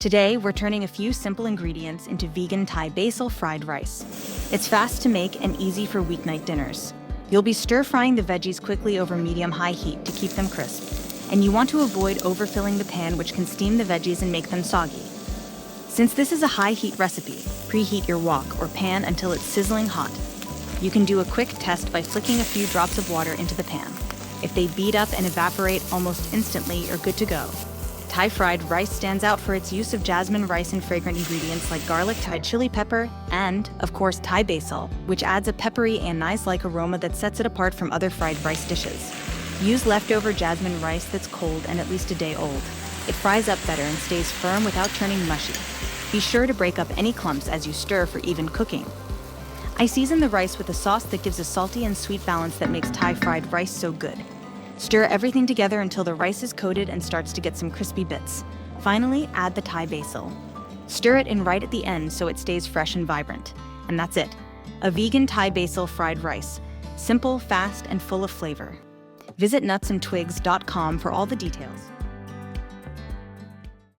Today, we're turning a few simple ingredients into vegan Thai basil fried rice. It's fast to make and easy for weeknight dinners. You'll be stir-frying the veggies quickly over medium-high heat to keep them crisp. And you want to avoid overfilling the pan, which can steam the veggies and make them soggy. Since this is a high-heat recipe, preheat your wok or pan until it's sizzling hot. You can do a quick test by flicking a few drops of water into the pan. If they bead up and evaporate almost instantly, you're good to go. Thai fried rice stands out for its use of jasmine rice and fragrant ingredients like garlic, Thai chili pepper, and, of course, Thai basil, which adds a peppery and nice-like aroma that sets it apart from other fried rice dishes. Use leftover jasmine rice that's cold and at least a day old. It fries up better and stays firm without turning mushy. Be sure to break up any clumps as you stir for even cooking. I season the rice with a sauce that gives a salty and sweet balance that makes Thai fried rice so good. Stir everything together until the rice is coated and starts to get some crispy bits. Finally, add the Thai basil. Stir it in right at the end so it stays fresh and vibrant. And that's it. A vegan Thai basil fried rice. Simple, fast, and full of flavor. Visit nutsandtwigs.com for all the details.